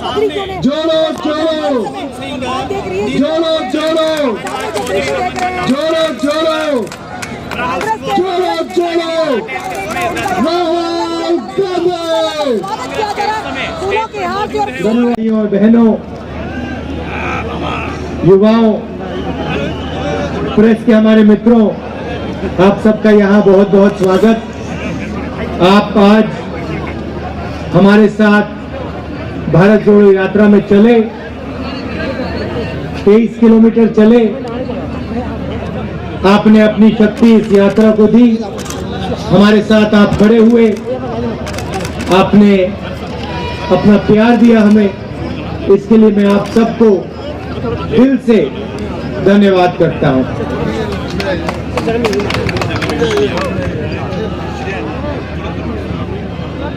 जोड़ो जोड़ो जोड़ो जोड़ो जोड़ो जोड़ो जोड़ो जोड़ो भाइयों और बहनों, युवाओं, प्रेस के हमारे मित्रों, आप सबका यहाँ बहुत बहुत स्वागत। आप आज हमारे साथ भारत जोड़ो यात्रा में चले, 23 किलोमीटर चले। आपने अपनी शक्ति इस यात्रा को दी, हमारे साथ आप खड़े हुए, आपने अपना प्यार दिया हमें। इसके लिए मैं आप सबको दिल से धन्यवाद करता हूं।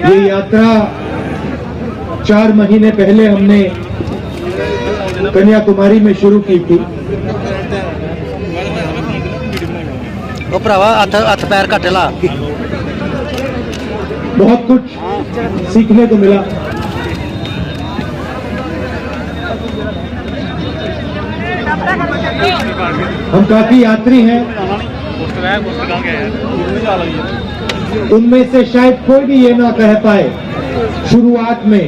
ये यात्रा 4 महीने पहले हमने कन्याकुमारी में शुरू की थी। हथ पैर कटला, बहुत कुछ सीखने को मिला। हम काफी यात्री हैं, उनमें से शायद कोई भी ये ना कह पाए शुरुआत में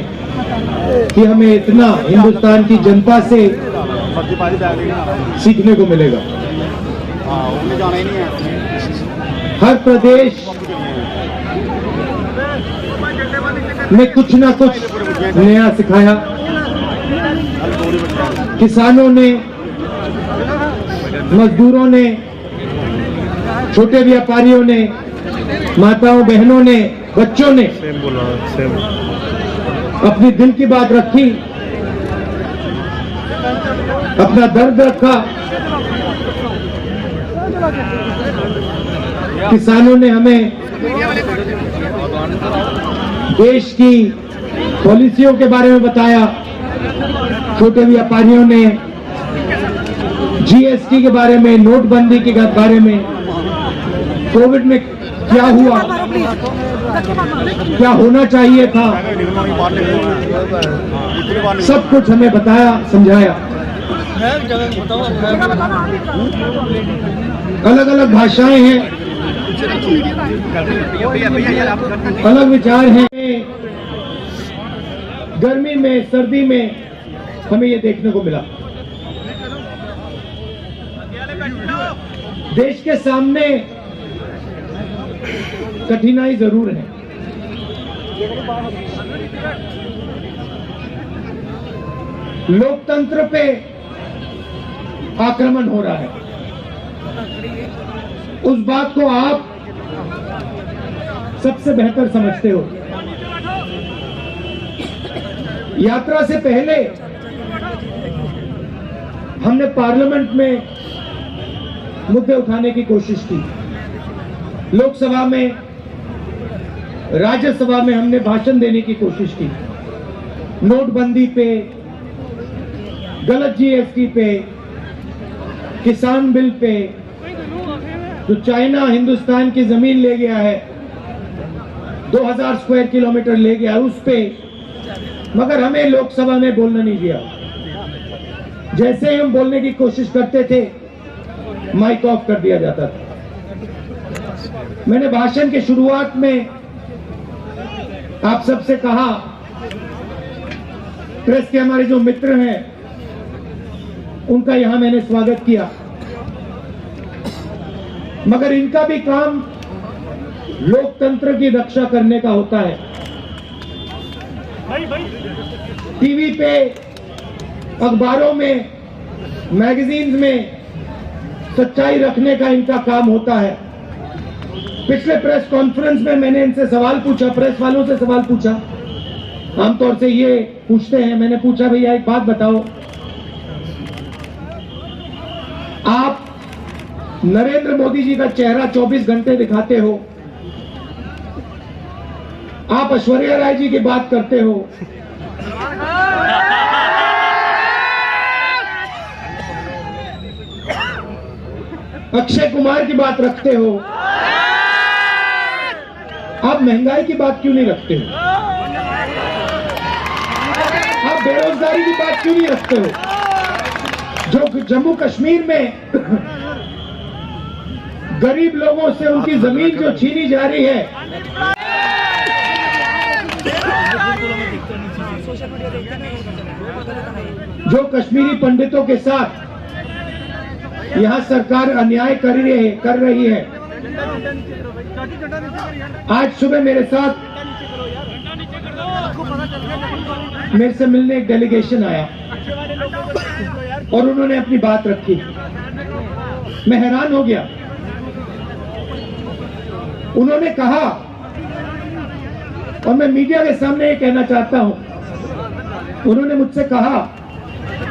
कि हमें इतना हिंदुस्तान की जनता से सीखने को मिलेगा। हर प्रदेश में कुछ ना कुछ नया सिखाया। किसानों ने, मजदूरों ने, छोटे व्यापारियों ने, माताओं बहनों ने, बच्चों ने अपनी दिल की बात रखी, अपना दर्द रखा। किसानों ने हमें देश की पॉलिसियों के बारे में बताया। छोटे व्यापारियों ने जीएसटी के बारे में, नोटबंदी के बारे में, कोविड में क्या हुआ, क्या होना चाहिए था, सब कुछ हमें बताया, समझाया। अलग अलग भाषाएं हैं, अलग विचार हैं। गर्मी में, सर्दी में हमें ये देखने को मिला। देश के सामने कठिनाई जरूर है, लोकतंत्र पे आक्रमण हो रहा है। उस बात को आप सबसे बेहतर समझते हो। यात्रा से पहले हमने पार्लियामेंट में मुद्दे उठाने की कोशिश की। लोकसभा में, राज्यसभा में हमने भाषण देने की कोशिश की। नोटबंदी पे, गलत जीएसटी पे, किसान बिल पे, जो चाइना हिंदुस्तान की जमीन ले गया है, 2000 स्क्वायर किलोमीटर ले गया, उस पे, मगर हमें लोकसभा में बोलना नहीं दिया। जैसे ही हम बोलने की कोशिश करते थे, माइक ऑफ कर दिया जाता था। मैंने भाषण के शुरुआत में आप सबसे कहा, प्रेस के हमारे जो मित्र हैं उनका यहां मैंने स्वागत किया, मगर इनका भी काम लोकतंत्र की रक्षा करने का होता है। टीवी पे, अखबारों में, मैगजीन्स में सच्चाई रखने का इनका काम होता है। पिछले प्रेस कॉन्फ्रेंस में मैंने इनसे सवाल पूछा, प्रेस वालों से सवाल पूछा। आमतौर से ये पूछते हैं, मैंने पूछा भैया एक बात बताओ, आप नरेंद्र मोदी जी का चेहरा 24 घंटे दिखाते हो, आप ऐश्वर्या राय जी की बात करते हो, अक्षय कुमार की बात रखते हो, आप महंगाई की बात क्यों नहीं रखते हो? आप बेरोजगारी की बात क्यों नहीं रखते हो? जो जम्मू कश्मीर में गरीब लोगों से उनकी जमीन जो छीनी जा रही है, जो कश्मीरी पंडितों के साथ यहां सरकार अन्याय कर रही है। आज सुबह मेरे से मिलने एक डेलीगेशन आया और उन्होंने अपनी बात रखी। मैं हैरान हो गया। उन्होंने कहा, और मैं मीडिया के सामने ये कहना चाहता हूं, उन्होंने मुझसे कहा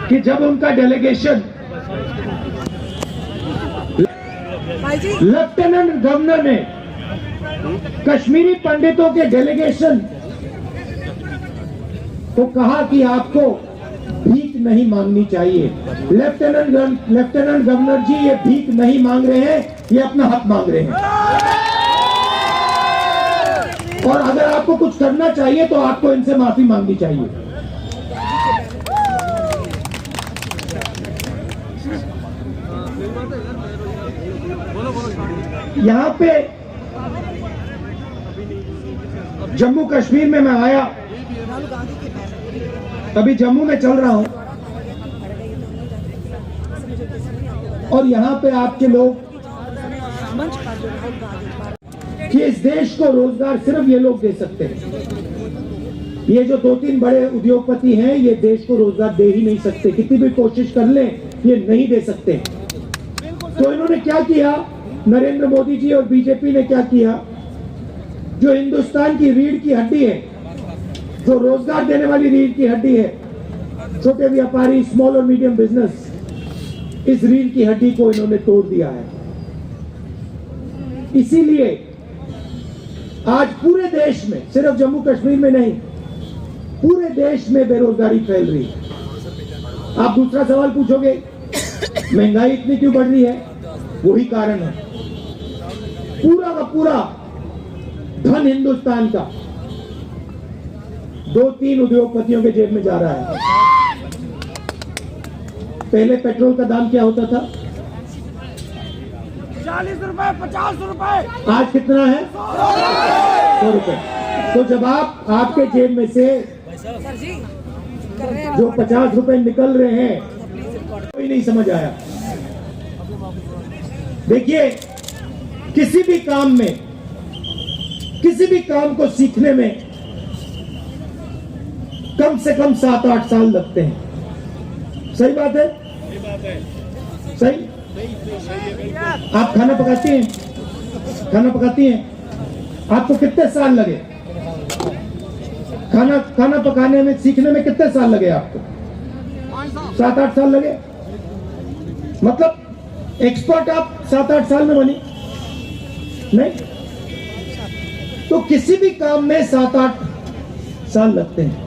कि जब उनका डेलीगेशन लेफ्टिनेंट गवर्नर ने कश्मीरी पंडितों के डेलीगेशन को कहा कि आपको भीख नहीं मांगनी चाहिए। लेफ्टिनेंट गवर्नर जी, ये भीख नहीं मांग रहे हैं, ये अपना हक मांग रहे हैं। और अगर आपको कुछ करना चाहिए तो आपको इनसे माफी मांगनी चाहिए। यहां पे जम्मू कश्मीर में मैं आया, अभी जम्मू में चल रहा हूं, और यहां पे आपके लोग कि इस देश को रोजगार सिर्फ ये लोग दे सकते हैं। ये जो 2-3 बड़े उद्योगपति हैं, ये देश को रोजगार दे ही नहीं सकते। कितनी भी कोशिश कर लें, ये नहीं दे सकते। तो इन्होंने क्या किया, नरेंद्र मोदी जी और बीजेपी ने क्या किया, जो हिंदुस्तान की रीढ़ की हड्डी है, जो रोजगार देने वाली रीढ़ की हड्डी है, छोटे व्यापारी, स्मॉल और मीडियम बिजनेस, इस रीढ़ की हड्डी को इन्होंने तोड़ दिया है। इसीलिए आज पूरे देश में, सिर्फ जम्मू कश्मीर में नहीं, पूरे देश में बेरोजगारी फैल रही है। आप दूसरा सवाल पूछोगे, महंगाई इतनी क्यों बढ़ रही है? वही कारण है। पूरा का पूरा धन हिंदुस्तान का 2-3 उद्योगपतियों के जेब में जा रहा है। पहले पेट्रोल का दाम क्या होता था? 40 रुपए, 50 रुपए। आज कितना है? 100 रुपए। तो जब आपके जेब में से जो 50 रुपए निकल रहे हैं, कोई नहीं समझ आया। देखिए, किसी भी काम को सीखने में कम से कम 7-8 साल लगते हैं। सही बात है? सही? आप खाना पकाती हैं, आपको कितने साल लगे? खाना पकाने में, सीखने में कितने साल लगे आपको? 7-8 साल लगे। मतलब एक्सपर्ट आप 7-8 साल में बनी? नहीं। तो किसी भी काम में 7-8 साल लगते हैं।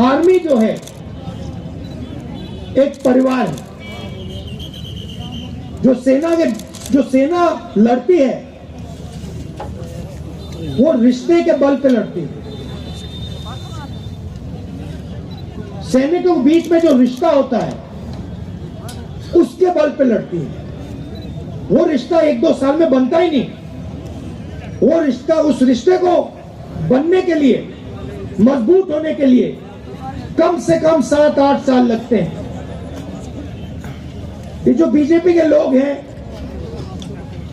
आर्मी जो है एक परिवार है। जो सेना लड़ती है, वो रिश्ते के बल पे लड़ती है। सैनिकों के बीच में जो रिश्ता होता है, उसके बल पे लड़ती है। वो रिश्ता 1-2 साल में बनता ही नहीं। वो रिश्ता, उस रिश्ते को बनने के लिए, मजबूत होने के लिए कम से कम 7-8 साल लगते हैं। ये जो बीजेपी के लोग हैं,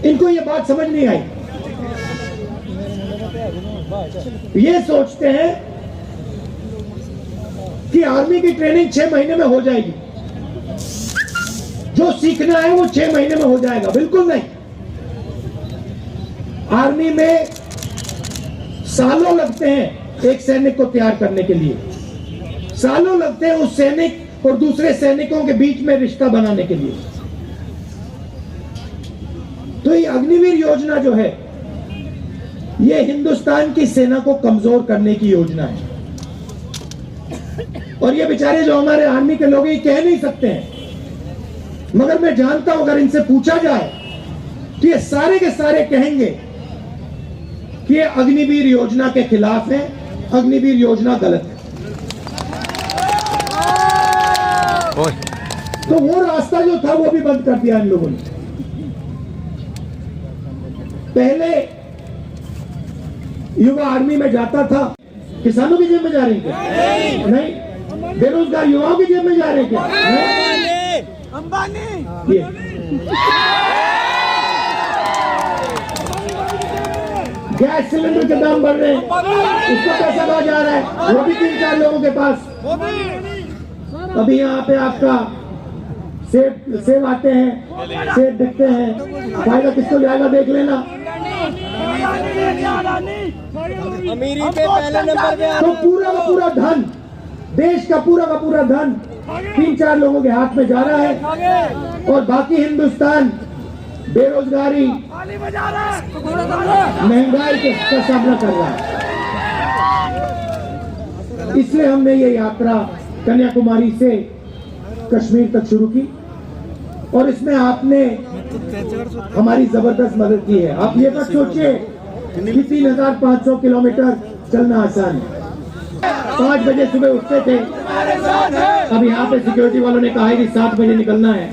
इनको ये बात समझ नहीं आई। ये सोचते हैं कि आर्मी की ट्रेनिंग 6 महीने में हो जाएगी, जो सीखना है वो 6 महीने में हो जाएगा। बिल्कुल नहीं। आर्मी में सालों लगते हैं एक सैनिक को तैयार करने के लिए। सालों लगते हैं उस सैनिक और दूसरे सैनिकों के बीच में रिश्ता बनाने के लिए। तो ये अग्निवीर योजना जो है, ये हिंदुस्तान की सेना को कमजोर करने की योजना है। और ये बेचारे जो हमारे आर्मी के लोग, ये कह नहीं सकते हैं, मगर मैं जानता हूं अगर इनसे पूछा जाए तो ये सारे के सारे कहेंगे कि ये अग्निवीर योजना के खिलाफ है, अग्निवीर योजना गलत है। तो वो रास्ता जो था वो भी बंद कर दिया इन लोगों ने। पहले युवा आर्मी में जाता था, किसानों की जेब में जा रहे हैं क्या? नहीं। बेरोजगार युवाओं की जेब में जा रहे हैं क्या? नहीं। अंबानी ये गैस सिलेंडर के दाम बढ़ रहे हैं, उसको पैसा कहा जा रहा है, वो भी 3-4 लोगों के पास। अभी यहाँ पे आपका सेब आते हैं, सेब बिकते हैं, फायदा किसको जाएगा देख लेना। अमीरी पे पहले नंबर पे तो पूरा का पूरा धन, देश का पूरा धन 3-4 लोगों के हाथ में जा रहा है और बाकी हिंदुस्तान बेरोजगारी, महंगाई का सामना कर रहा है। इसलिए हमने ये यात्रा कन्याकुमारी से कश्मीर तक शुरू की और इसमें आपने हमारी जबरदस्त मदद की है। आप ये मत सोचिए कि 3,500 किलोमीटर चलना आसान है। 5 बजे सुबह उठते थे, अब यहाँ पे सिक्योरिटी वालों ने कहा है कि 7 बजे निकलना है।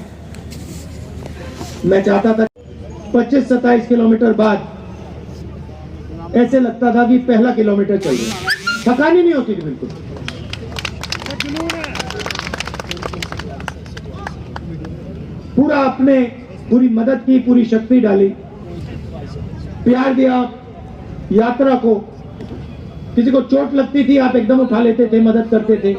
मैं चाहता था 25-27 किलोमीटर बाद ऐसे लगता था कि पहला किलोमीटर चल रहा, थकानी नहीं होती थी बिल्कुल। पूरा आपने पूरी मदद की, पूरी शक्ति डाली, प्यार दिया यात्रा को। किसी को चोट लगती थी आप एकदम उठा लेते थे, मदद करते थे।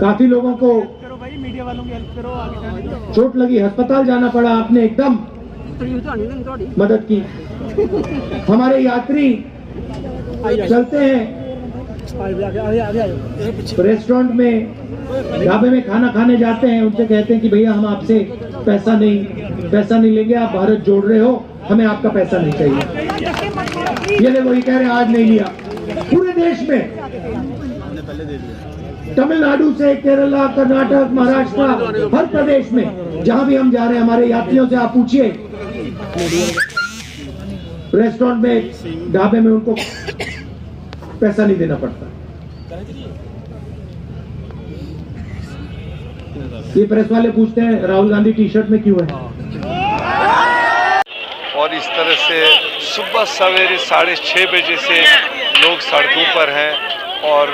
काफी लोगों को चोट लगी, अस्पताल जाना पड़ा, आपने एकदम मदद की। हमारे यात्री चलते हैं रेस्टोरेंट में, ढाबे में खाना खाने जाते हैं, उनसे कहते हैं कि भैया हम आपसे पैसा नहीं लेंगे, आप भारत जोड़ रहे हो, हमें आपका पैसा नहीं चाहिए। ये देखो, ये कह रहे हैं आज नहीं लिया। पूरे देश में, तमिलनाडु से केरला, कर्नाटक, महाराष्ट्र, हर प्रदेश में जहां भी हम जा रहे हैं, हमारे यात्रियों से आप पूछिए, रेस्टोरेंट में, ढाबे में उनको पैसा नहीं देना पड़ता। ये प्रेस वाले पूछते हैं राहुल गांधी टी शर्ट में क्यों है। और इस तरह से सुबह सवेरे 6:30 बजे से लोग सड़कों पर हैं और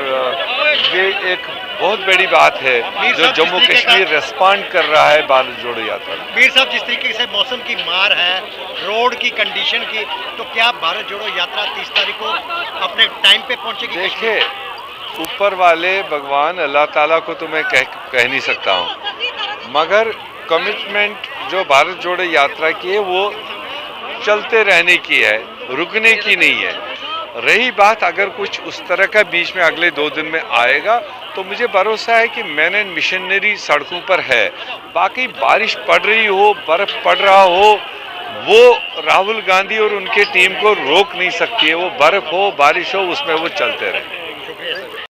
ये एक बहुत बड़ी बात है जो जम्मू कश्मीर रेस्पॉन्ड कर रहा है भारत जोड़ो यात्रा। मीर साहब, जिस तरीके से मौसम की मार है, रोड की कंडीशन की, तो क्या भारत जोड़ो यात्रा 30 तारीख को अपने टाइम पे पहुंचेगी? देखिए, ऊपर वाले भगवान अल्लाह ताला को तो मैं कह नहीं सकता हूँ, मगर कमिटमेंट जो भारत जोड़ो यात्रा की है वो चलते रहने की है, रुकने की नहीं है। रही बात अगर कुछ उस तरह का बीच में अगले 2 दिन में आएगा तो मुझे भरोसा है कि मैन एंड मिशनरी सड़कों पर है। बाकी बारिश पड़ रही हो, बर्फ पड़ रहा हो, वो राहुल गांधी और उनके टीम को रोक नहीं सकती है। वो बर्फ हो, बारिश हो, उसमें वो चलते रहे।